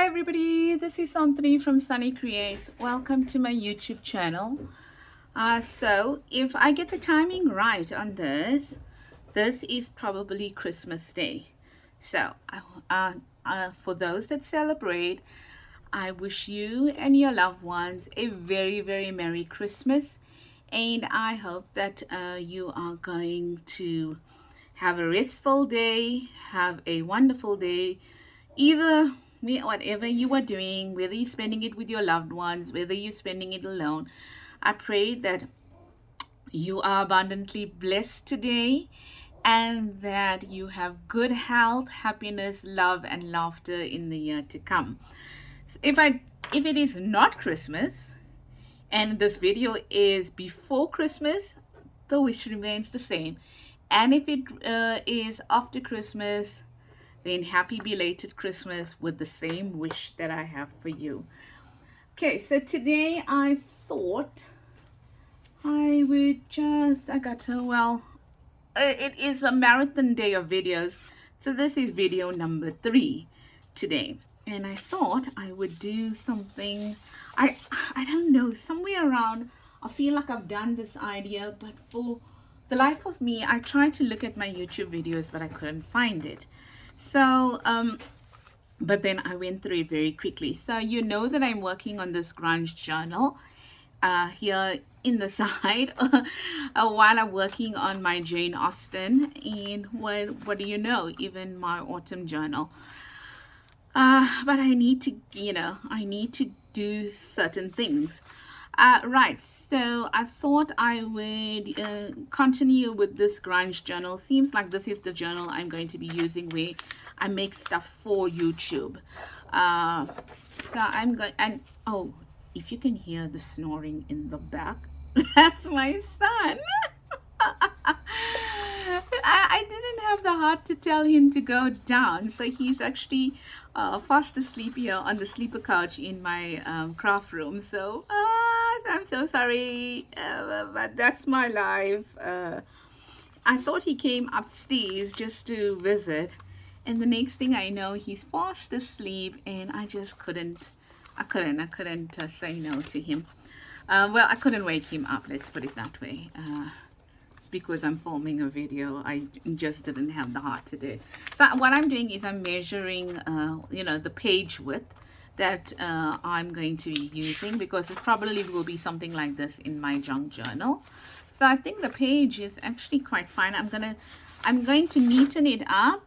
everybody, this is Anthony from Sunny Creates. Welcome to my YouTube channel. So if I get the timing right on this is probably Christmas Day. So for those that celebrate, I wish you and your loved ones a very, very Merry Christmas. And I hope that you are going to have a restful day, have a wonderful day, either whatever you are doing, whether you're spending it with your loved ones, whether you're spending it alone. I pray that you are abundantly blessed today and that you have good health, happiness, love, and laughter in the year to come. So if it is not Christmas and this video is before Christmas, the wish remains the same. And if it is after Christmas, then happy belated Christmas with the same wish that I have for you. Okay, so today I thought I would it is a marathon day of videos. So this is video number 3 today. And I thought I would do something, I don't know, somewhere around, I feel like I've done this idea, but for the life of me, I tried to look at my YouTube videos, but I couldn't find it. So, but then I went through it very quickly. So you know that I'm working on this grunge journal here in the side while I'm working on my Jane Austen, and what do you know, even my autumn journal. But I need to do certain things. Right, so I thought I would continue with this grunge journal. Seems like this is the journal I'm going to be using where I make stuff for YouTube. So I'm going, and oh, if you can hear the snoring in the back, that's my son. I didn't have the heart to tell him to go down, so he's actually fast asleep here on the sleeper couch in my craft room. So I'm so sorry, but that's my life. I thought he came upstairs just to visit, and the next thing I know, he's fast asleep, and I just couldn't say no to him. Well, I couldn't wake him up, let's put it that way. Because I'm filming a video, I just didn't have the heart to do it. So what I'm doing is I'm measuring, the page width that I'm going to be using, because it probably will be something like this in my junk journal. So I think the page is actually quite fine. I'm going to neaten it up,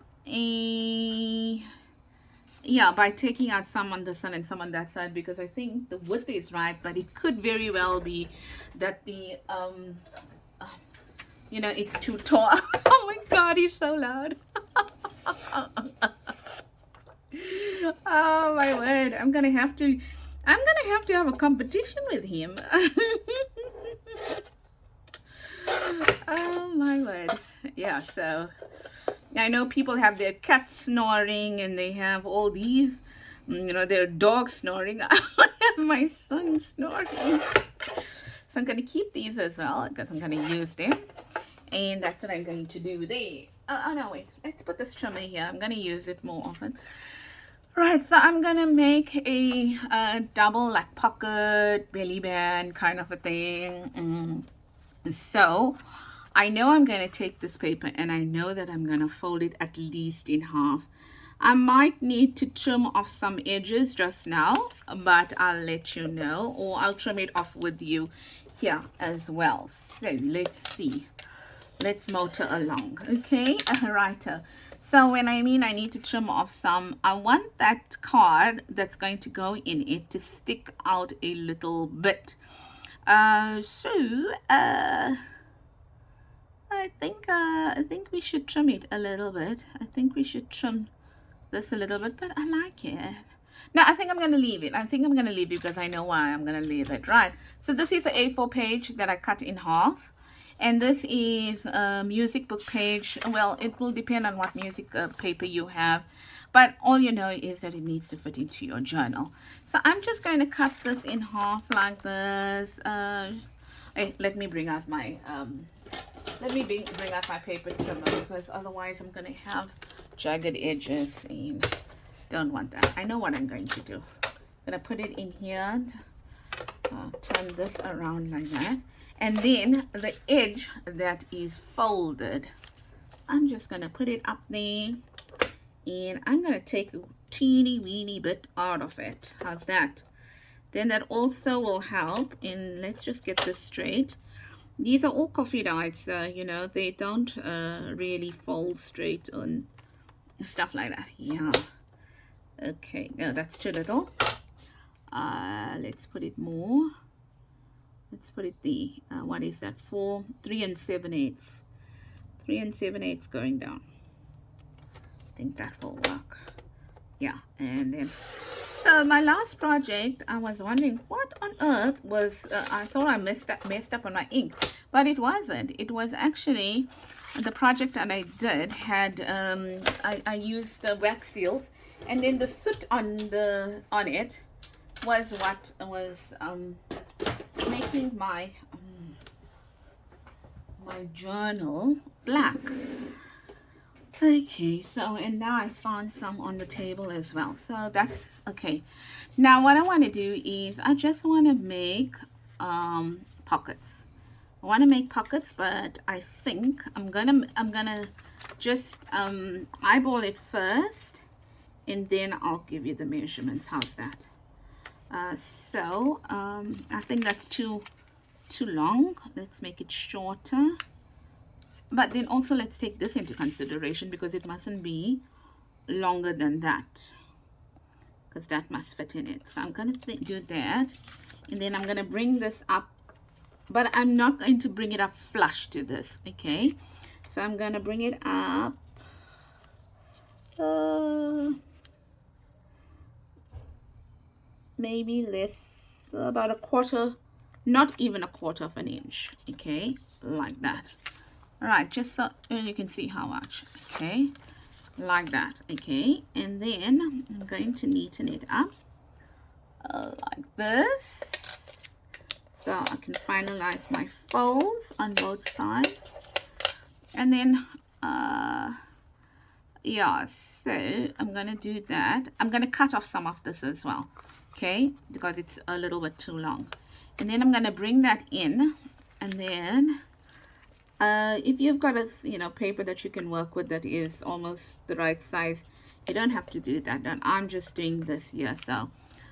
by taking out some on this side and some on that side, because I think the width is right, but it could very well be that the it's too tall. Oh my god, he's so loud. Oh my word, I'm gonna have to have a competition with him. Oh my word. Yeah, so I know people have their cats snoring and they have all these, their dogs snoring. I have my son snoring. So I'm going to keep these as well, because I'm going to use them. And that's what I'm going to do there. Oh no, wait. Let's put this trimmer here. I'm going to use it more often. Right, so I'm going to make a double, like, pocket belly band kind of a thing. So I know I'm going to take this paper, and I know that I'm going to fold it at least in half. I might need to trim off some edges just now, but I'll let you know, or I'll trim it off with you here as well. So let's see. Let's motor along. Okay, righto. So when I need to trim off some, I want that card that's going to go in it to stick out a little bit. I think we should trim it a little bit. I think we should trim this a little bit, but I like it. No, I think I'm going to leave it. I think I'm going to leave it because I know why I'm going to leave it. Right. So this is an A4 page that I cut in half. And this is a music book page. Well, it will depend on what music paper you have. But all you know is that it needs to fit into your journal. So I'm just going to cut this in half like this. Hey, let me bring out my paper trimmer, because otherwise I'm going to have jagged edges. And don't want that. I know what I'm going to do. I'm going to put it in here, turn this around like that, and then the edge that is folded, I'm just going to put it up there, and I'm going to take a teeny weeny bit out of it. How's that? Then that also will help. And let's just get this straight. These are all coffee dyes, you know, they don't really fold straight on stuff like that. Yeah. Okay, no, that's too little. Let's put it more. Let's put it the what is that? 3 7/8. 3 7/8 going down. I think that will work. Yeah, and then so my last project, I was wondering what on earth was. I thought I messed up on my ink, but it wasn't. It was actually the project that I did had. I used the wax seals, and then the soot on it was what was making my my journal black. Okay, so and now I found some on the table as well, so that's okay. Now what I want to do is I just want to make pockets. I want to make pockets, but I think I'm gonna just eyeball it first, and then I'll give you the measurements. How's that? I think that's too long. Let's make it shorter. But then also let's take this into consideration, because it mustn't be longer than that, because that must fit in it. So I'm going to do that, and then I'm going to bring this up, but I'm not going to bring it up flush to this. Okay, so I'm going to bring it up maybe less, about a quarter, not even a quarter of an inch. Okay, like that. All right, just so you can see how much. Okay, like that. Okay, and then I'm going to neaten it up like this, so I can finalize my folds on both sides. And then yeah, so I'm gonna do that. I'm gonna cut off some of this as well, okay, because it's a little bit too long. And then I'm gonna bring that in, and then if you've got a paper that you can work with that is almost the right size, you don't have to do that. And I'm just doing this here, so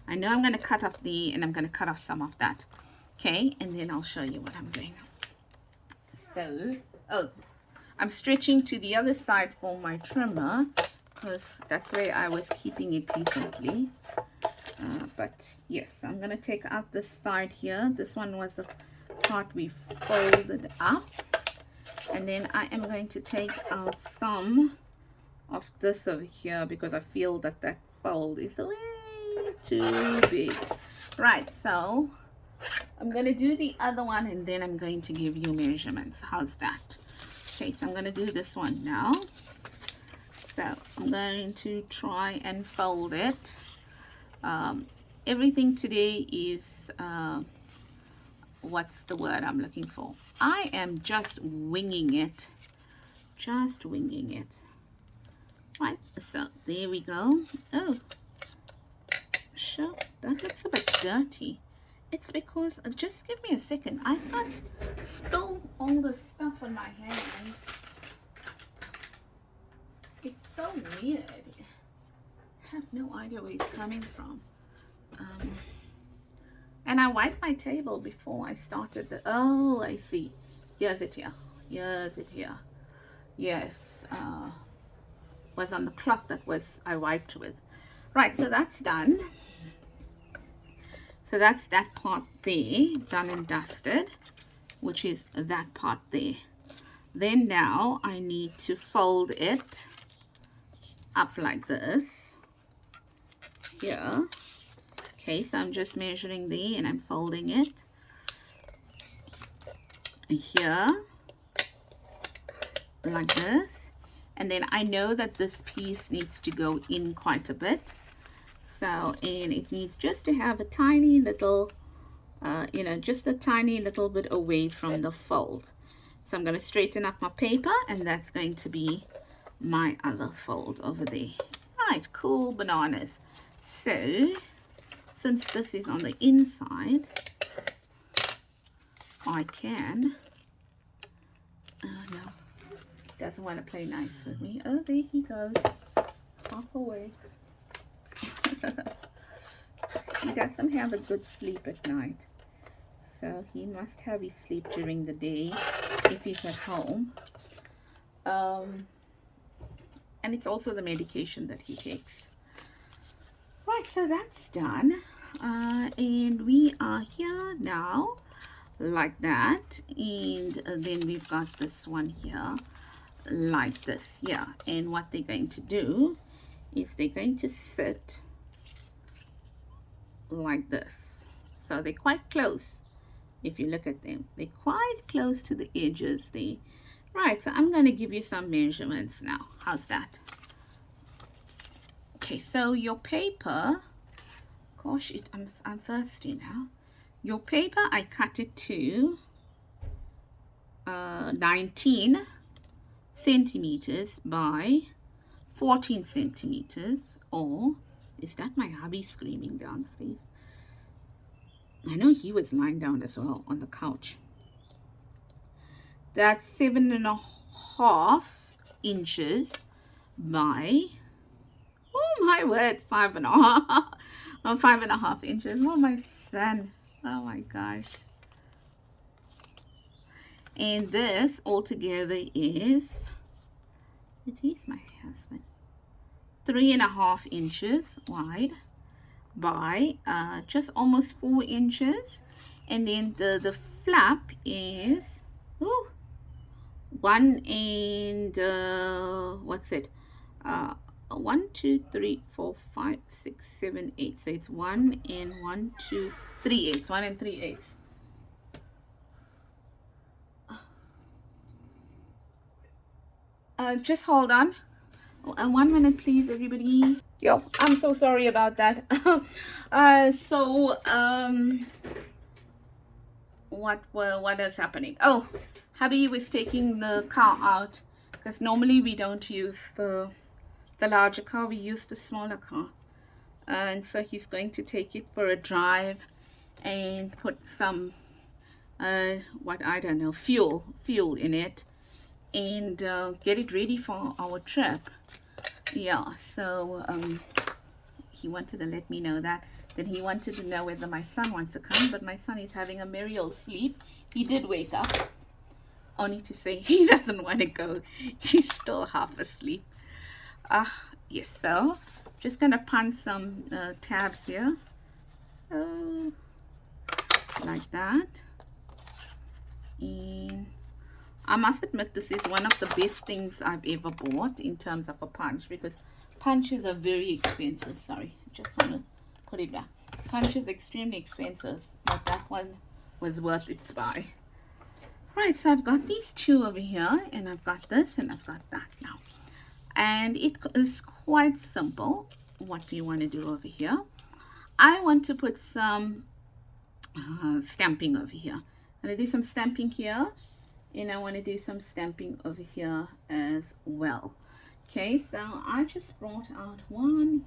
I know I'm going to cut off and I'm going to cut off some of that. Okay, and then I'll show you what I'm doing. So I'm stretching to the other side for my trimmer, because that's where I was keeping it recently. But yes, I'm going to take out this side here. This one was the part we folded up. And then I am going to take out some of this over here, because I feel that that fold is way too big. Right, so I'm going to do the other one, and then I'm going to give you measurements. How's that? Okay, so I'm going to do this one now. So I'm going to try and fold it. Everything today is what's the word I'm looking for? I am just winging it. Just winging it. Right, so there we go. Oh, sure, that looks a bit dirty. It's because, just give me a second. I can't spill all the stuff on my hands. It's so weird. I have no idea where it's coming from. And I wiped my table before I started the, oh, I see. Here's it here. Here's it here. Yes. Was on the cloth that I wiped with. Right, so that's done. So that's that part there, done and dusted, which is that part there. Then now I need to fold it up like this. Here. Okay, so I'm just measuring there and I'm folding it here like this. And then I know that this piece needs to go in quite a bit. So, and it needs just to have a tiny little, just a tiny little bit away from the fold. So I'm going to straighten up my paper, and that's going to be my other fold over there. right, cool bananas. So since this is on the inside, I can, oh no, doesn't want to play nice with me. Oh, there he goes, half away. He doesn't have a good sleep at night, so he must have his sleep during the day if he's at home. And it's also the medication that he takes. Right, so that's done. And we are here now, like that. And then we've got this one here, like this. Yeah, and what they're going to do is they're going to sit like this. So they're quite close. If you look at them, they're quite close to the edges there. Right, so I'm going to give you some measurements now. How's that? Okay, so your paper, gosh, I'm thirsty now. Your paper, I cut it to 19 centimeters by 14 centimeters. Or is that my hubby screaming downstairs? I know he was lying down as well on the couch. That's 7.5 inches by, oh my word, 5.5. Oh, 5.5 inches. Oh my son. Oh my gosh. And this altogether is, it is my husband, 3.5 inches wide by just almost 4 inches. And then the flap is, oh, 1 and what's it, 1 2 3 4 5 6 7 8, so it's 1 and 1 2 3 eighths, 1 and 3 eighths. Just hold on 1 minute please, everybody. Yo, I'm so sorry about that. What is happening? Oh, hubby was taking the car out because normally we don't use the larger car, we use the smaller car, and so he's going to take it for a drive and put some what I don't know, fuel in it, and get it ready for our trip. Yeah, so he wanted to let me know that. Then he wanted to know whether my son wants to come, but my son is having a merry old sleep. He did wake up, only to say he doesn't want to go. He's still half asleep. Yes, so just gonna punch some tabs here, like that. And I must admit, this is one of the best things I've ever bought in terms of a punch, because punches are very expensive. Sorry, just want to put it back. Punch is extremely expensive, but that one was worth its buy. Right, so I've got these two over here, and I've got this, and I've got that now. And it is quite simple what we want to do over here. I want to put some stamping over here. I'm going to do some stamping here, and I want to do some stamping over here as well. Okay, so I just brought out one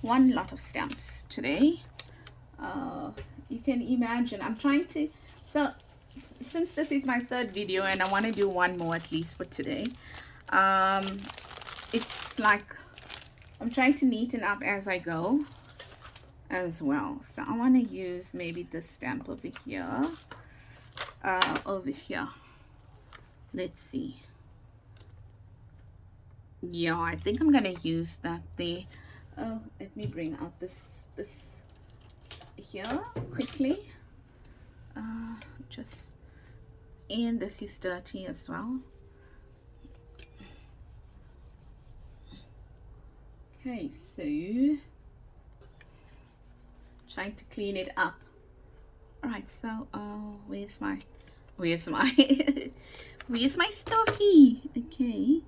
lot of stamps today. You can imagine I'm trying to, so since this is my third video and I want to do one more at least for today, it's like I'm trying to neaten up as I go as well. So I want to use maybe this stamp over here, let's see. Yeah, I think I'm gonna use that there. Oh, let me bring out this here quickly. Just, and this is dirty as well. Okay, so trying to clean it up. All right, so where's my where's my stuffy? Okay,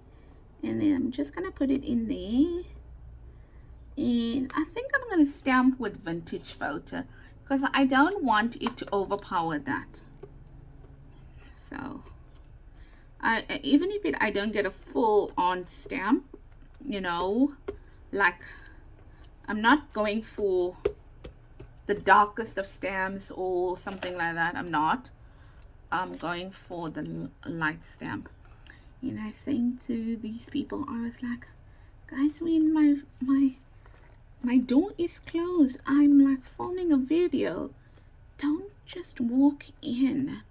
and then I'm just gonna put it in there, and I think I'm gonna stamp with vintage photo because I don't want it to overpower that. So even if I don't get a full on stamp, you know, like, I'm not going for the darkest of stamps or something like that. I'm going for the light stamp. And I saying to these people, I was like, guys, when my door is closed, I'm like filming a video. Don't just walk in.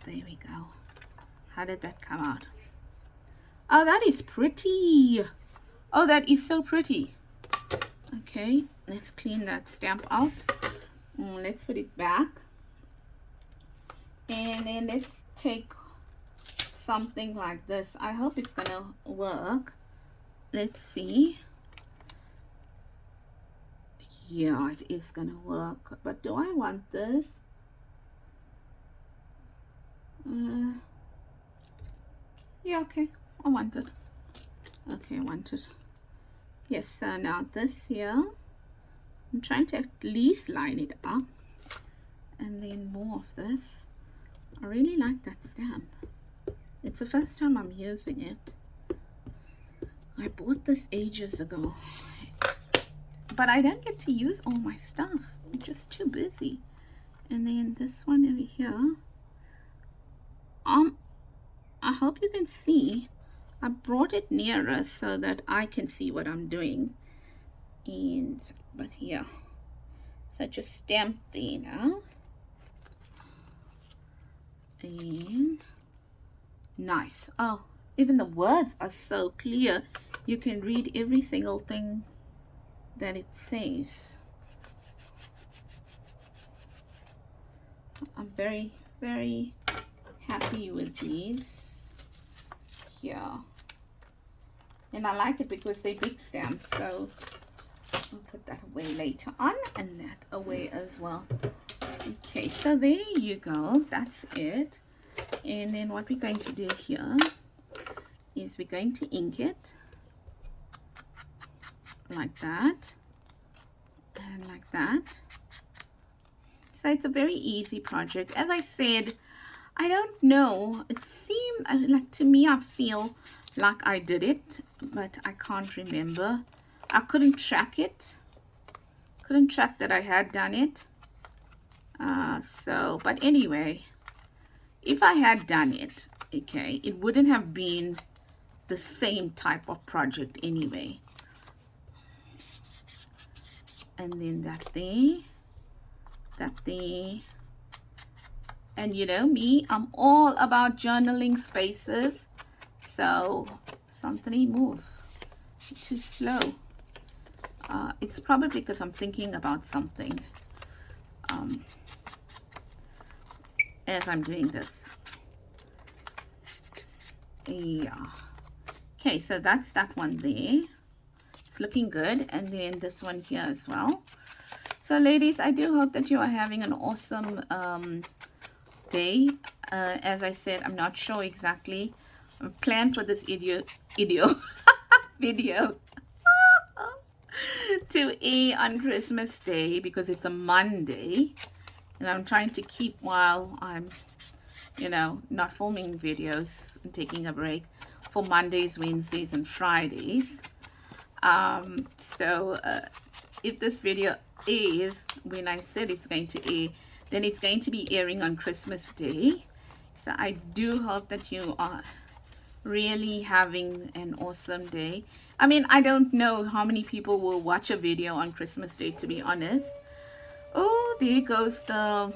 There we go. How did that come out? Oh, that is pretty. Oh, that is so pretty. Okay, let's clean that stamp out. Let's put it back. And then let's take something like this. I hope it's gonna work. Let's see. Yeah, it is gonna work. But do I want this? Yeah, okay. I want it. Okay, I want it. Yes, so now this here, I'm trying to at least line it up. And then more of this. I really like that stamp. It's the first time I'm using it. I bought this ages ago. But I don't get to use all my stuff. I'm just too busy. And then this one over here. I hope you can see. I brought it nearer so that I can see what I'm doing. But yeah. So just stamp there now. And nice. Oh, even the words are so clear. You can read every single thing that it says. I'm very, very happy with these. Yeah. And I like it because they're big stamps. So I'll put that away later on and that away as well. Okay, so there you go. That's it. And then what we're going to do here is we're going to ink it like that and like that. So it's a very easy project. As I said, I don't know. It seemed like, to me, I feel like I did it, but I can't remember. I couldn't track it. Couldn't track that I had done it. But anyway, if I had done it, okay, it wouldn't have been the same type of project anyway. And then that there. And you know me, I'm all about journaling spaces. So something move too slow. It's probably because I'm thinking about something as I'm doing this. Yeah. Okay, so that's that one there. It's looking good. And then this one here as well. So ladies, I do hope that you are having an awesome day. As I said, I'm not sure exactly. I planned for this video to air on Christmas Day because it's a Monday. And I'm trying to keep while I'm, you know, not filming videos and taking a break for Mondays, Wednesdays, and Fridays. If this video airs when I said it's going to air, then it's going to be airing on Christmas Day. So I do hope that you are really having an awesome day. I mean, I don't know how many people will watch a video on Christmas Day, to be honest. Oh, there goes the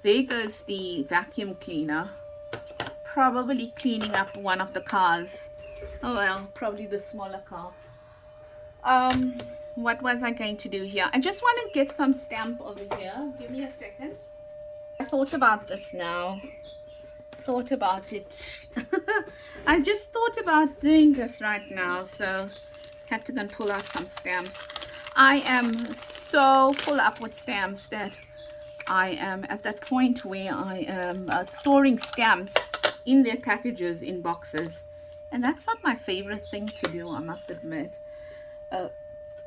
there goes the vacuum cleaner, probably cleaning up one of the cars. Oh well, probably the smaller car. What was I going to do here? I just want to get some stamp over here. Give me a second. I thought about this now. Thought about it. I just thought about doing this right now, so had to go and pull out some stamps. I am so full up with stamps that I am at that point where I am storing stamps in their packages in boxes, and that's not my favorite thing to do, I must admit.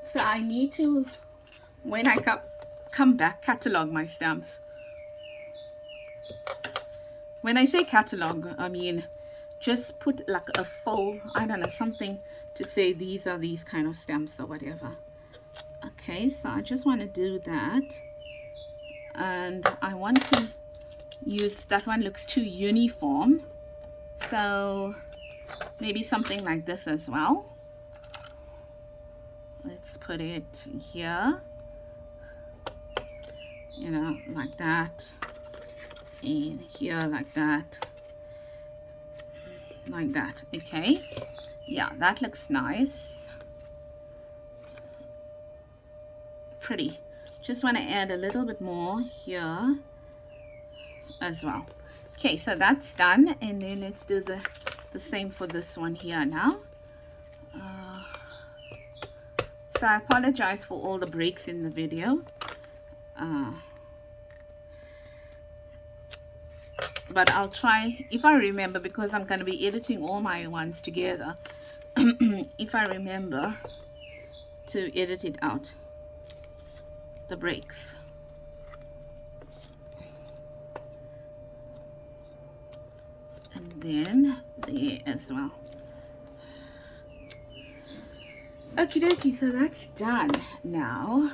So I need to, when I come back, catalog my stamps. When I say catalog, I mean just put like a fold, I don't know, something to say these are these kind of stamps or whatever. Okay, so I just want to do that, and I want to use that one, looks too uniform, so maybe something like this as well. Let's put it here, you know, like that, and here like that, like that. Okay, yeah, that looks nice, pretty. Just want to add a little bit more here as well. Okay, so that's done, and then let's do the same for this one here now. So I apologize for all the breaks in the video, but I'll try, if I remember, because I'm going to be editing all my ones together, if I remember to edit it out, the breaks. And then there as well. Okie dokie, so that's done. Now,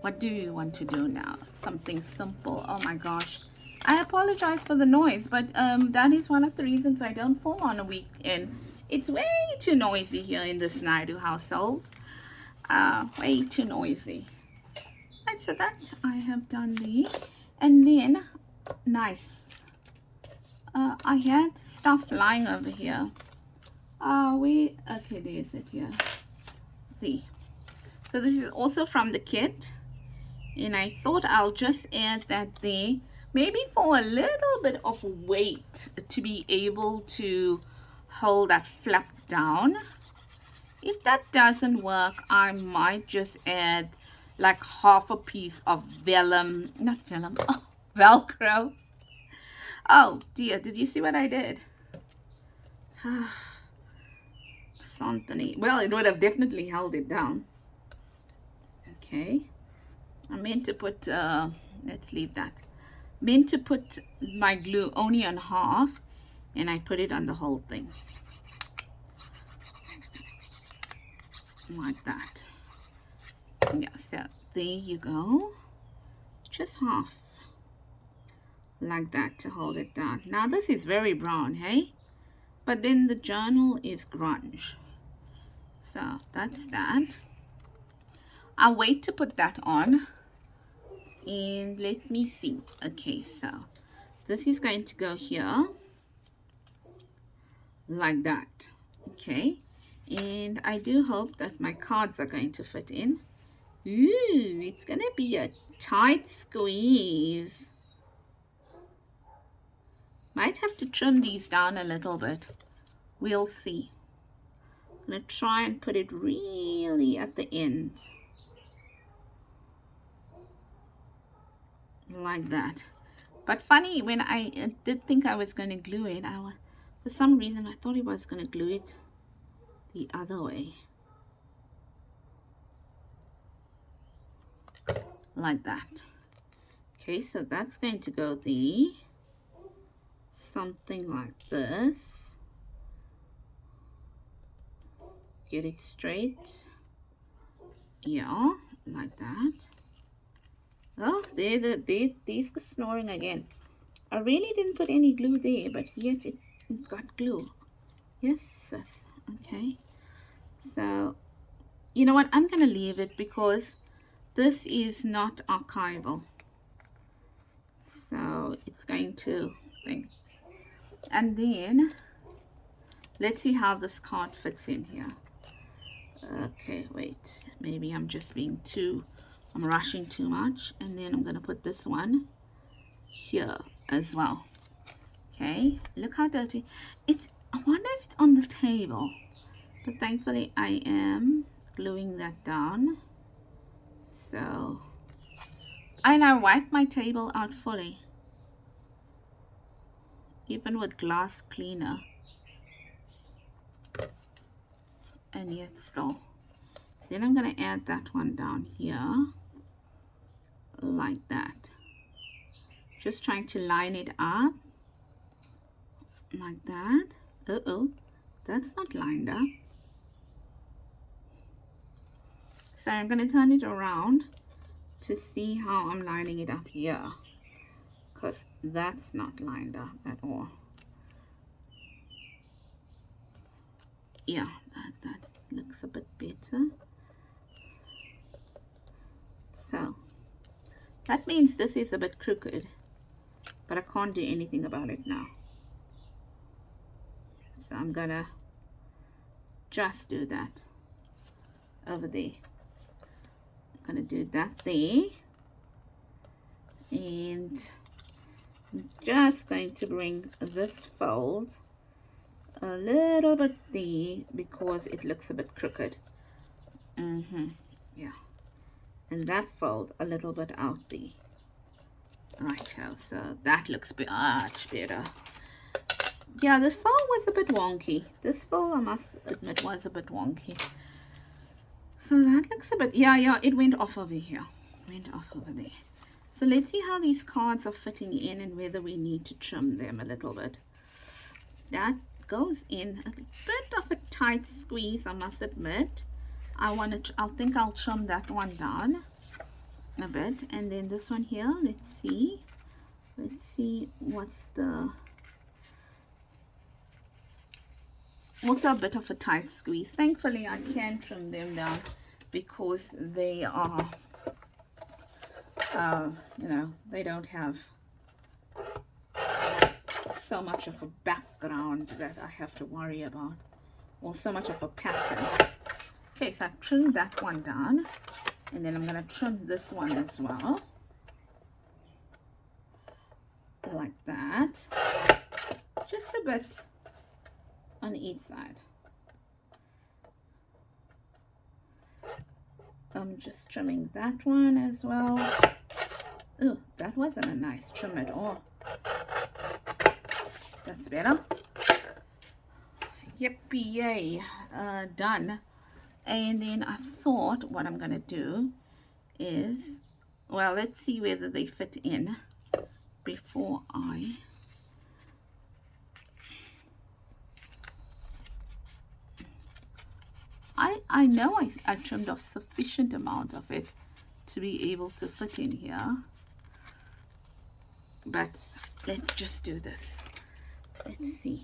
what do you want to do now? Something simple. Oh my gosh. I apologize for the noise, but that is one of the reasons I don't film on a weekend. It's way too noisy here in this Naidu household. Way too noisy. Right, so that I have done there. And then, nice. I had stuff lying over here. Okay, there's it here. See, so this is also from the kit, and I thought I'll just add that there, maybe for a little bit of weight to be able to hold that flap down. If that doesn't work, I might just add like half a piece of vellum, not vellum, oh, Velcro. Oh dear, did you see what I did? Well, it would have definitely held it down. Okay, I meant to put let's leave that. Meant to put my glue only on half, and I put it on the whole thing like that. Yeah, so there you go, just half like that to hold it down. Now this is very brown, hey, but then the journal is grunge. So that's that. I'll wait to put that on, and let me see. Okay, so this is going to go here like that. Okay, and I do hope that my cards are going to fit in. Ooh, it's gonna be a tight squeeze. Might have to trim these down a little bit. We'll see. I'm gonna try and put it really at the end. Like that. But funny, when I did think I was going to glue it, for some reason I thought I was going to glue it the other way. Like that. Okay, so that's going to go there. Something like this. Get it straight. Yeah, like that. Oh, there's the snoring again. I really didn't put any glue there, but yet it got glue. Yes, okay. So, you know what? I'm going to leave it because this is not archival. So, it's going to think. And then, let's see how this card fits in here. Okay, wait. Maybe I'm just being I'm rushing too much. And then I'm going to put this one here as well. Okay, look how dirty. I wonder if it's on the table. But thankfully I am gluing that down. So, and I wiped my table out fully. Even with glass cleaner. And yet still. Then I'm going to add that one down here. Like that. Just trying to line it up. like that. Uh-oh, that's not lined up. So I'm going to turn it around to see how I'm lining it up here, because that's not lined up at all. Yeah, that looks a bit better. So that means this is a bit crooked, but I can't do anything about it now. So I'm gonna just do that over there. I'm gonna do that there, and I'm just going to bring this fold a little bit there because it looks a bit crooked. Yeah, and that fold a little bit out there. Right, so that looks much better. Yeah, this fold was a bit wonky. This fold, I must admit, was a bit wonky. So that looks a bit, yeah, it went off over here. Went off over there. So let's see how these cards are fitting in and whether we need to trim them a little bit. That goes in a bit of a tight squeeze, I must admit. I think I'll trim that one down a bit. And then this one here, let's see what's the, also a bit of a tight squeeze. Thankfully I can trim them down because they are you know, they don't have so much of a background that I have to worry about, or so much of a pattern. Okay, so I've trimmed that one down, and then I'm going to trim this one as well, like that, just a bit on each side. I'm just trimming that one as well. Oh, that wasn't a nice trim at all. That's better. Yippee yay, done. And then I thought what I'm gonna do is, well, let's see whether they fit in before I know I trimmed off sufficient amount of it to be able to fit in here, but let's just do this. Let's see.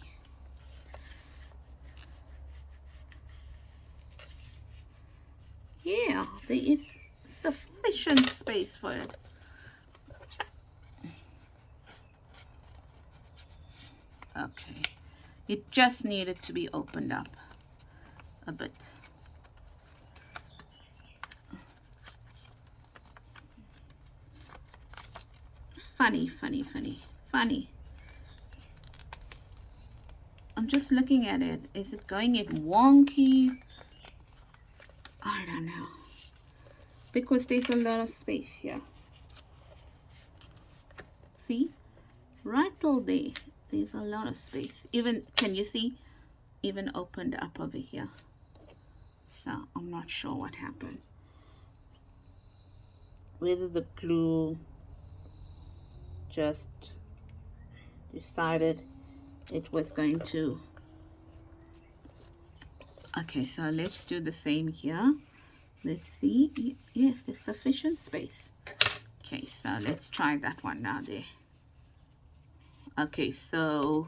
Yeah, there is sufficient space for it. Okay, it just needed to be opened up a bit. Funny. I'm just looking at it. Is it going in wonky? I don't know. Because there's a lot of space here. See? Right till there. There's a lot of space. Even, can you see? Even opened up over here. So, I'm not sure what happened. Whether the glue just decided it was going to. Okay, so let's do the same here. Let's see. Yes, there's sufficient space. Okay, so let's try that one now there. Okay, so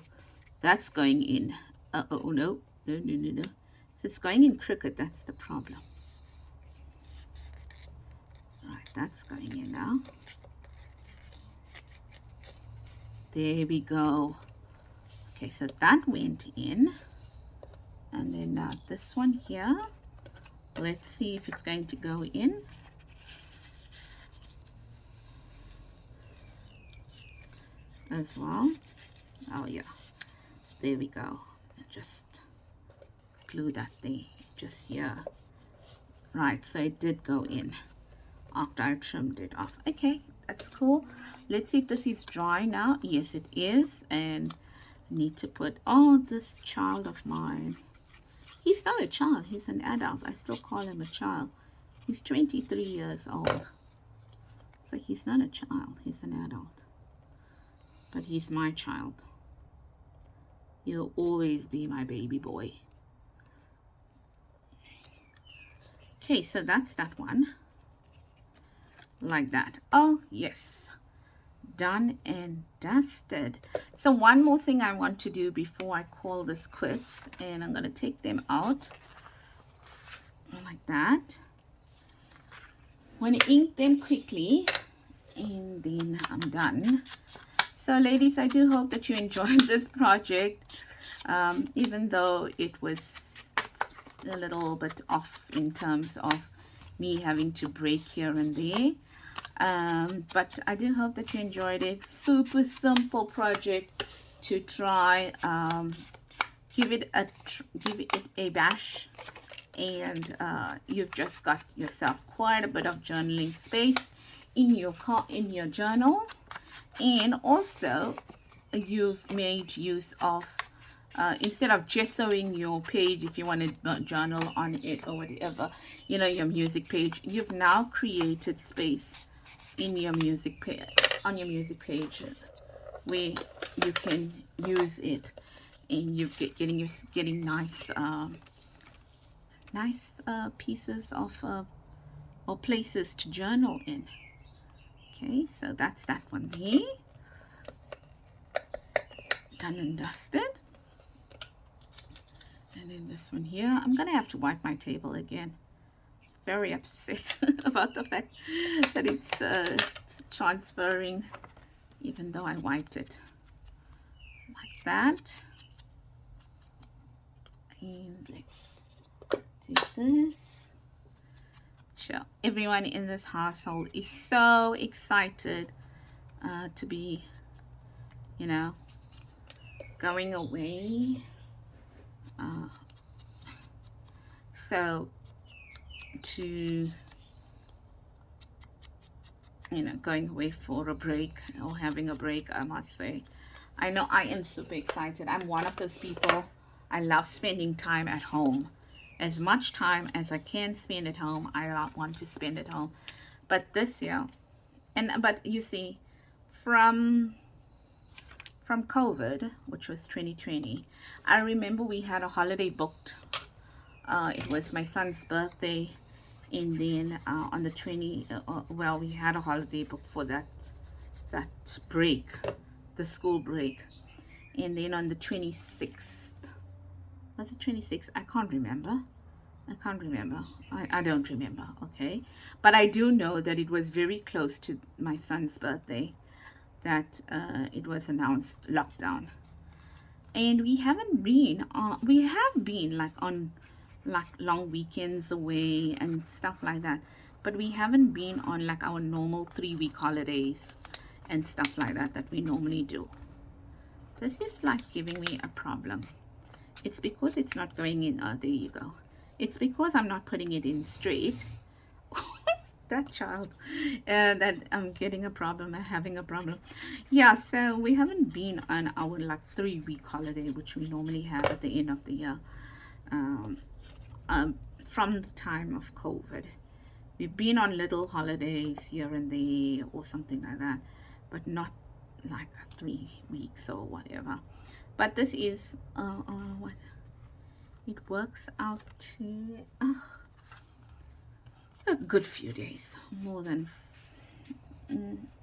that's going in. Oh no. So it's going in crooked. That's the problem. Right, that's going in now. There we go. Okay, so that went in. And then now this one here. Let's see if it's going to go in. As well. Oh yeah. There we go. Just glue that there. Just here. Right, so it did go in after I trimmed it off. Okay, that's cool. Let's see if this is dry now. Yes, it is. And I need to put, oh, this child of mine. He's not a child. He's an adult. I still call him a child. He's 23 years old. So he's not a child. He's an adult. But he's my child. You'll always be my baby boy. Okay, so that's that one. Like that. Oh, yes. Done and dusted. So one more thing I want to do before I call this quits, and I'm going to take them out like that. I'm going to ink them quickly, and then I'm done. So ladies, I do hope that you enjoyed this project, even though it was a little bit off in terms of me having to break here and there. But I do hope that you enjoyed it. Super simple project to try. Give it a bash, and you've just got yourself quite a bit of journaling space in your journal. And also you've made use of instead of gessoing your page, if you want to journal on it or whatever, you know, your music page, you've now created space in your music page, on your music page, where you can use it, and you're getting nice pieces of or places to journal in. Okay, so that's that one there. Done and dusted. And then this one here, I'm gonna have to wipe my table again. Very upset about the fact that it's transferring, even though I wiped it like that. And let's do this. Sure, everyone in this household is so excited to be, you know, going away. So to, you know, going away for a break, or having a break, I must say. I know I am super excited. I'm one of those people, I love spending time at home. As much time as I can spend at home, I want to spend at home. But this year, but you see, from COVID, which was 2020, I remember we had a holiday booked. It was my son's birthday, and then on the 20, well, we had a holiday booked for that break, the school break. And then on the 26th, was it 26th? I can't remember. I don't remember. Okay, but I do know that it was very close to my son's birthday that it was announced lockdown. And we haven't been we have been like on like long weekends away and stuff like that, but we haven't been on like our normal 3-week holidays and stuff like that we normally do. This is like giving me a problem. It's because it's not going in. Oh, there you go. It's because I'm not putting it in straight. That child, that I'm getting a problem, I'm having a problem. Yeah, so we haven't been on our like 3-week holiday, which we normally have at the end of the year, from the time of COVID. We've been on little holidays here and there or something like that, but not like 3 weeks or whatever. But this is what it works out to a good few days, more than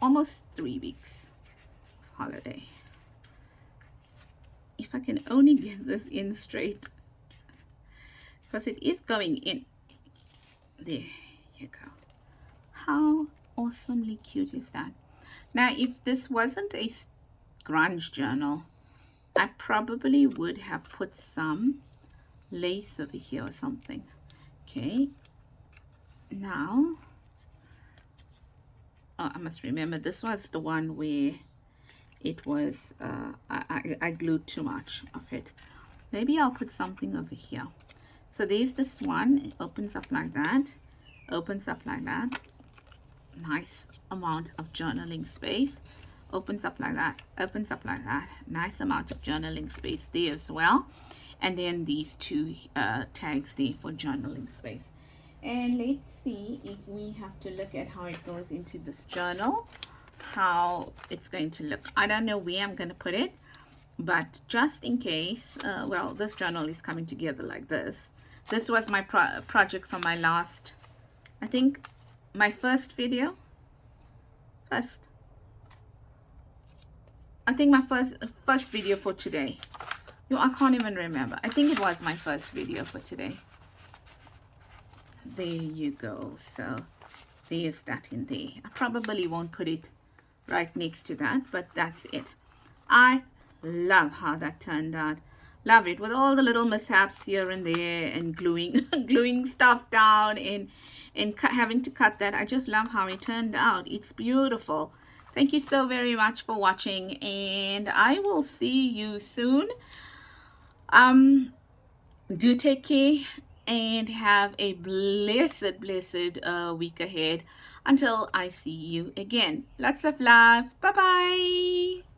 almost 3 weeks of holiday. If I can only get this in straight, because it is going in. There you go. How awesomely cute is that? Now, if this wasn't a grunge journal, I probably would have put some lace over here or something. Okay, now I must remember this was the one where it was I glued too much of it. Maybe I'll put something over here. So there's this one. It opens up like that, opens up like that. Nice amount of journaling space. Opens up like that, opens up like that. Nice amount of journaling space there as well. And then these two tags there for journaling space. And let's see if we have to look at how it goes into this journal, how it's going to look. I don't know where I'm going to put it, but just in case, well, this journal is coming together like this. This was my project from my last, I think, my first video. I think my first video for today. No, I can't even remember. I think it was my first video for today. There you go. So there's that in there. I probably won't put it right next to that, but that's it. I love how that turned out. Love it, with all the little mishaps here and there, and gluing gluing stuff down, and having to cut that. I just love how it turned out. It's beautiful. Thank you so very much for watching, and I will see you soon. Do take care and have a blessed week ahead until I see you again. Lots of love. Bye bye.